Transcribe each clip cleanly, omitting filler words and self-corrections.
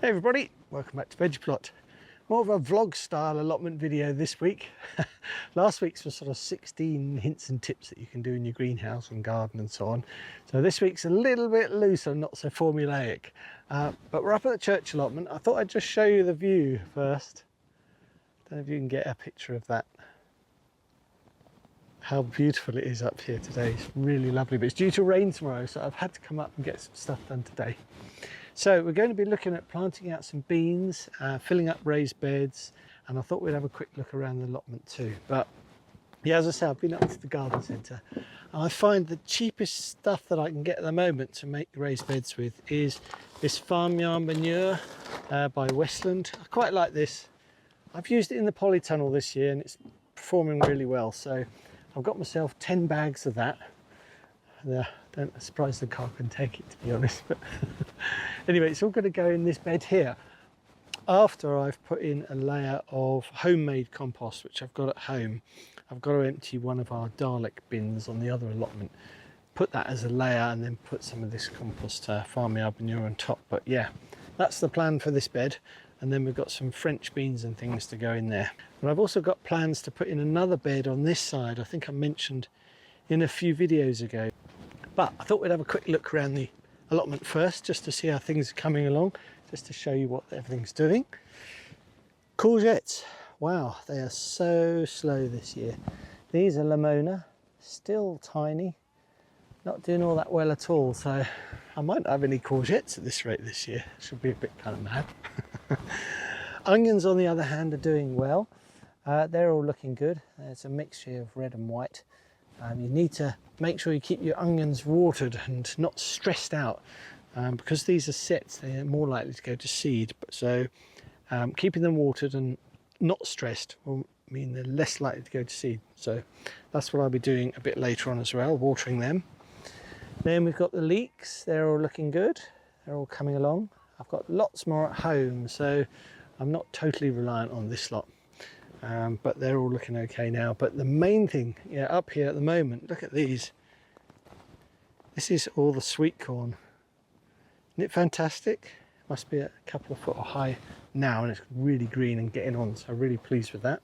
Hey everybody, welcome back to Veg Plot. More of a vlog style allotment video this week. Last week's was sort of 16 hints and tips that you can do in your greenhouse and garden and so on. So this week's a little bit looser, not so formulaic. But we're up at the church allotment. I thought I'd just show you the view first. Don't know if you can get a picture of that. How beautiful it is up here today. It's really lovely, but it's due to rain tomorrow, so I've had to come up and get some stuff done today. So we're going to be looking at planting out some beans, filling up raised beds, and I thought we'd have a quick look around the allotment too. But yeah, as I say, I've been up to the garden centre. I find the cheapest stuff that I can get at the moment to make raised beds with is this farmyard manure by Westland. I quite like this. I've used it in the polytunnel this year and it's performing really well. So I've got myself 10 bags of that. I'm surprised the car can take it, to be honest, but anyway, it's all going to go in this bed here after I've put in a layer of homemade compost which I've got at home. I've got to empty one of our Dalek bins on the other allotment, put that as a layer and then put some of this compost farmyard manure on top. But yeah, that's the plan for this bed, and then we've got some French beans and things to go in there. But I've also got plans to put in another bed on this side. I think I mentioned in a few videos ago. But I thought we'd have a quick look around the allotment first, just to see how things are coming along, just to show you what everything's doing. Courgettes, wow, they are so slow this year. These are Lamona, still tiny, not doing all that well at all. So I might not have any courgettes at this rate this year. Should be a bit kind of mad. Onions, on the other hand, are doing well. They're all looking good. It's a mixture of red and white. You need to make sure you keep your onions watered and not stressed out, because these are sets, they're more likely to go to seed. So keeping them watered and not stressed will mean they're less likely to go to seed. So that's what I'll be doing a bit later on as well, watering them. Then we've got the leeks. They're all looking good, they're all coming along. I've got lots more at home, so I'm not totally reliant on this lot. But they're all looking okay now. But the main thing, yeah, up here at the moment, look at these. This is all the sweetcorn. Isn't it fantastic? Must be a couple of foot high now, and it's really green and getting on, so I'm really pleased with that.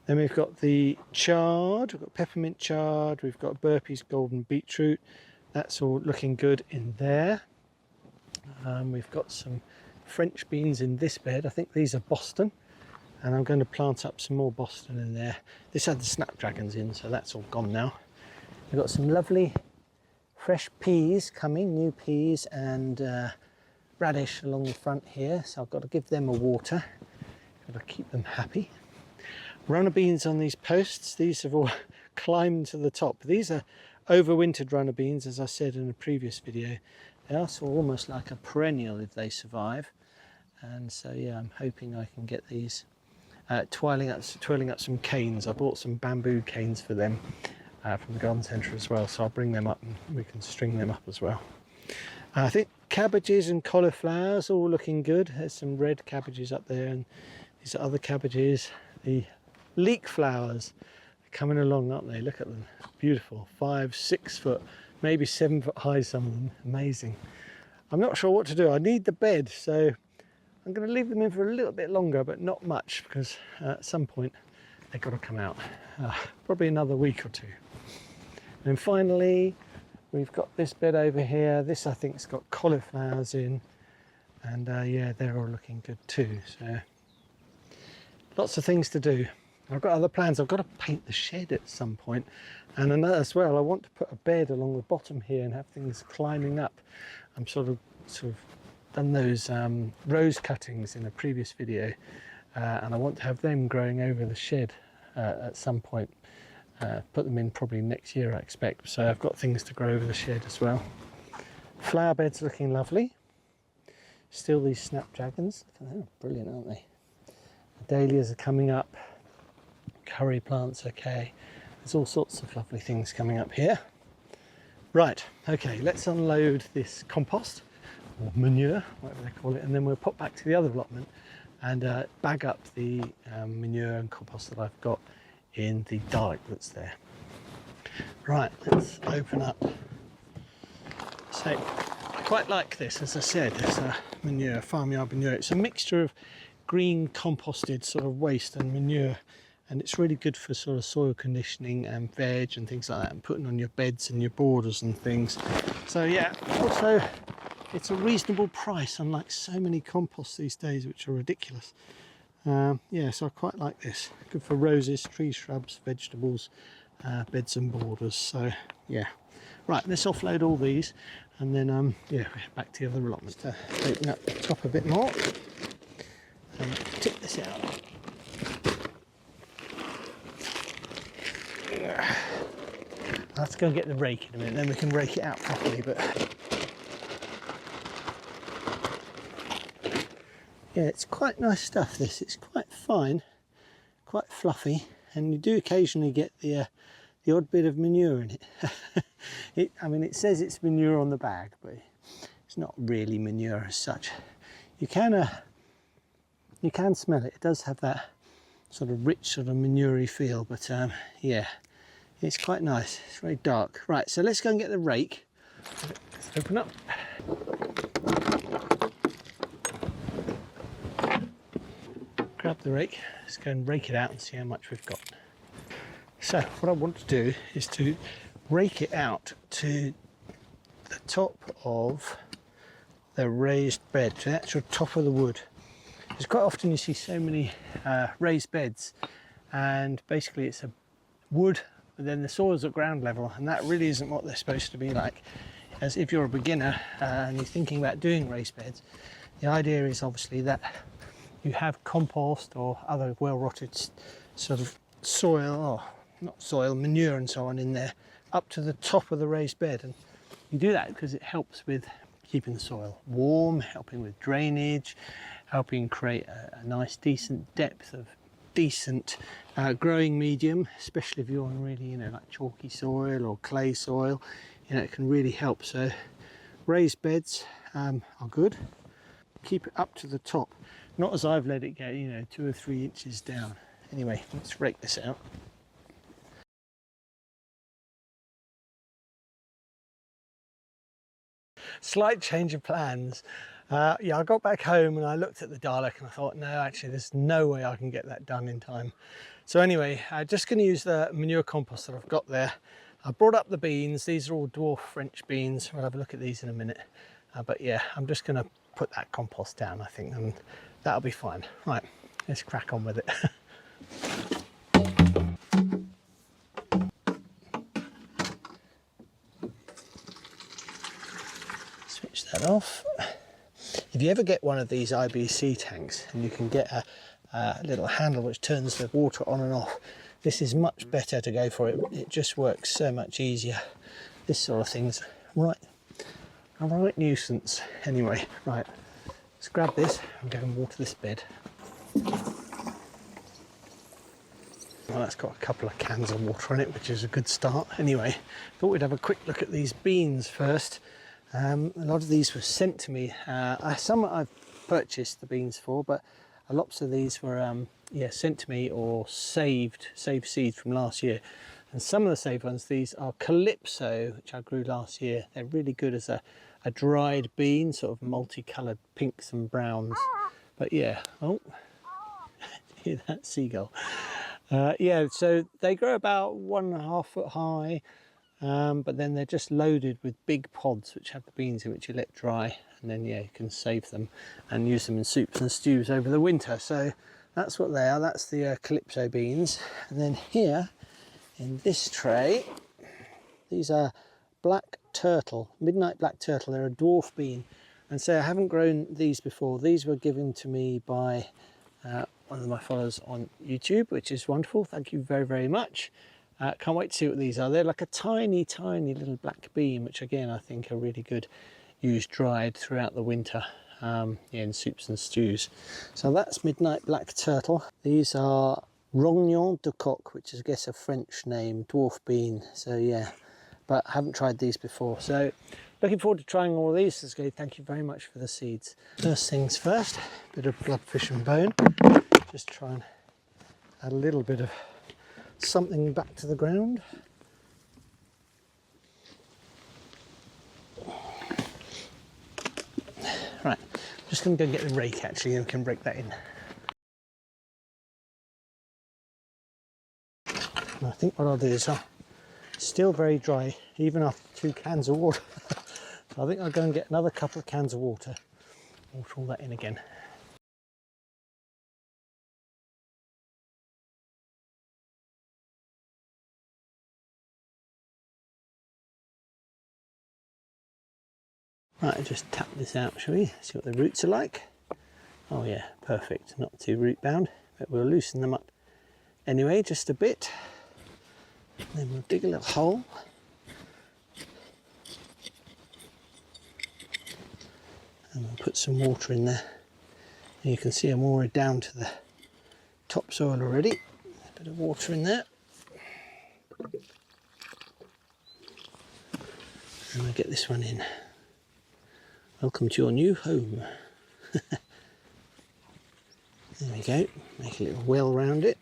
Then we've got the chard, we've got peppermint chard, we've got Burpee's golden beetroot. That's all looking good in there. We've got some French beans in this bed. I think these are Boston. And I'm going to plant up some more Boston in there. This had the snapdragons in, so that's all gone now. We've got some lovely fresh peas coming, new peas and radish along the front here. So I've got to give them a water. Got to keep them happy. Runner beans on these posts. These have all climbed to the top. These are overwintered runner beans, as I said in a previous video. They are sort of almost like a perennial if they survive. And so yeah, I'm hoping I can get these twirling up some canes. I bought some bamboo canes for them from the garden centre as well, so I'll bring them up and we can string them up as well. I think cabbages and cauliflowers all looking good. There's some red cabbages up there, and these are other cabbages. The Leek Flowers are coming along, aren't they? Look at them, beautiful. 5, 6 foot, maybe 7 foot high, some of them. Amazing. I'm not sure what to do. I need the bed, so I'm going to leave them in for a little bit longer, but not much, because at some point they've got to come out. Probably another week or two. And finally, we've got this bed over here. This, I think, has got cauliflowers in, and yeah, they're all looking good too. So lots of things to do. I've got other plans. I've got to paint the shed at some point, and another as well. I want to put a bed along the bottom here and have things climbing up. I'm sort of done those rose cuttings in a previous video, and I want to have them growing over the shed at some point. Put them in probably next year, I expect. So I've got things to grow over the shed as well. Flower beds looking lovely. Still these snapdragons. Look at them, brilliant, aren't they? The dahlias are coming up. Curry plants, okay. There's all sorts of lovely things coming up here. Right, okay, let's unload this compost, or manure, whatever they call it, and then we'll pop back to the other allotment and bag up the manure and compost that I've got in the Dalek that's there. Right, let's open up. So quite like this, as I said. It's a manure, farmyard manure. It's a mixture of green composted sort of waste and manure, and it's really good for sort of soil conditioning and veg and things like that, and putting on your beds and your borders and things. So yeah, also it's a reasonable price, unlike so many composts these days which are ridiculous. Yeah, so I quite like this. Good for roses, trees, shrubs, vegetables, beds and borders. So yeah, right, let's offload all these and then yeah, we're back to the other allotment. Open up the top a bit more and tip this out. I'll have to go and get the rake in a minute, then we can rake it out properly. But yeah, it's quite nice stuff, this. It's quite fine, quite fluffy, and you do occasionally get the odd bit of manure in it. I mean, it says it's manure on the bag, but it's not really manure as such. You can smell it. It does have that sort of rich, sort of manure-y feel, but yeah, it's quite nice. It's very dark. Right, so let's go and get the rake. Let's open up. Grab the rake. Let's go and rake it out and see how much we've got. So what I want to do is to rake it out to the top of the raised bed, to the actual top of the wood. Because quite often you see so many raised beds, and basically it's a wood, but then the soil's at ground level, and that really isn't what they're supposed to be like. As if you're a beginner and you're thinking about doing raised beds, the idea is obviously that you have compost or other well-rotted sort of soil, or not soil, manure and so on in there, up to the top of the raised bed. And you do that because it helps with keeping the soil warm, helping with drainage, helping create a nice decent depth of decent growing medium, especially if you're on really, you know, like chalky soil or clay soil. You know, it can really help. So raised beds are good. Keep it up to the top, not as I've let it go, you know, 2 or 3 inches down. Anyway, let's rake this out. Slight change of plans. Yeah, I got back home and I looked at the Dalek and I thought, no, actually there's no way I can get that done in time. So anyway, I'm just going to use the manure compost that I've got there. I brought up the beans. These are all dwarf French beans. We'll have a look at these in a minute. But yeah, I'm just going to put that compost down, I think, and that'll be fine. Right, let's crack on with it. Switch that off. If you ever get one of these IBC tanks and you can get a little handle which turns the water on and off, this is much better to go for it. It just works so much easier. This sort of thing's a right nuisance. Anyway, right, let's grab this and go and water this bed. Well, that's got a couple of cans of water in it, which is a good start. Anyway, thought we'd have a quick look at these beans first. A lot of these were sent to me. Some I've purchased the beans for, but lots of these were yeah, sent to me or saved seeds from last year. And some of the saved ones, these are Calypso, which I grew last year. They're really good as a dried bean, sort of multicoloured pinks and browns. But yeah, oh, hear that seagull. Yeah, so they grow about 1.5 foot high. But then they're just loaded with big pods which have the beans in, which you let dry, and then yeah, you can save them and use them in soups and stews over the winter. So that's what they are. That's the Calypso beans. And then here in this tray, these are Black Turtle, Midnight Black Turtle. They're a dwarf bean, and so I haven't grown these before. These were given to me by one of my followers on YouTube, which is wonderful. Thank you very, very much. Can't wait to see what these are. They're like a tiny, tiny little black bean, which again I think are really good used dried throughout the winter, yeah, in soups and stews. So that's Midnight Black Turtle. These are Rognon de Coq, which is I guess a French name, dwarf bean. So yeah, but I haven't tried these before. So looking forward to trying all of these. Let's go. Thank you very much for the seeds. First things first, bit of bloodfish and bone. Just try and add a little bit of something back to the ground. Just going to go and get the rake actually, and we can rake that in. And I think what I'll do is, it's still very dry, even after 2 cans of water. So I think I'll go and get another couple of cans of water, water all that in again. Right, just tap this out, shall we? See what the roots are like. Oh yeah, perfect. Not too root bound, but we'll loosen them up anyway, just a bit. Then we'll dig a little hole. And we'll put some water in there. And you can see I'm already down to the topsoil already. A bit of water in there. And I'll get this one in. Welcome to your new home. There we go. Make a little well round it.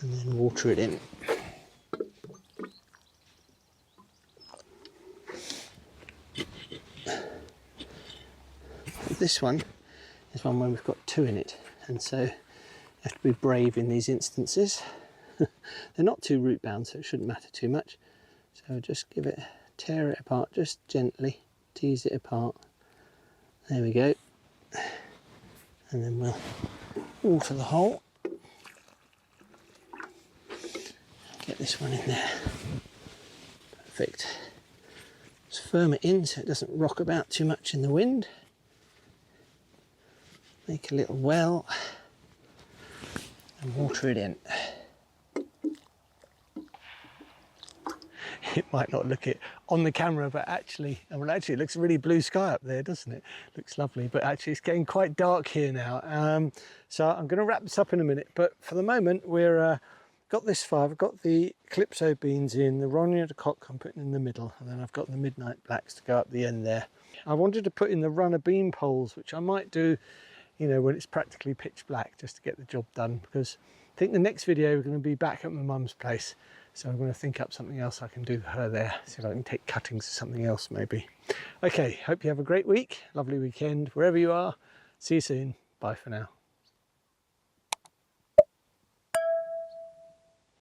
And then water it in. This one is one where we've got 2 in it, and so you have to be brave in these instances. They're not too root bound, so it shouldn't matter too much. So just give it, tear it apart just gently, tease it apart. There we go. And then we'll water the hole. Get this one in there. Perfect. Just firm it in so it doesn't rock about too much in the wind. Make a little well and water it in. It might not look it on the camera, but actually, well, actually it looks really blue sky up there, doesn't it? Looks lovely, but actually it's getting quite dark here now. So I'm going to wrap this up in a minute, but for the moment we're got this far. I've got the Calypso beans in, the Ronya de Coq I'm putting in the middle, and then I've got the Midnight Blacks to go up the end there. I wanted to put in the runner bean poles, which I might do, you know, when it's practically pitch black, just to get the job done, because I think the next video we're going to be back at my mum's place, so I'm going to think up something else I can do for her there, see if I can take cuttings or something else maybe. Okay, hope you have a great week, lovely weekend wherever you are. See you soon. Bye for now.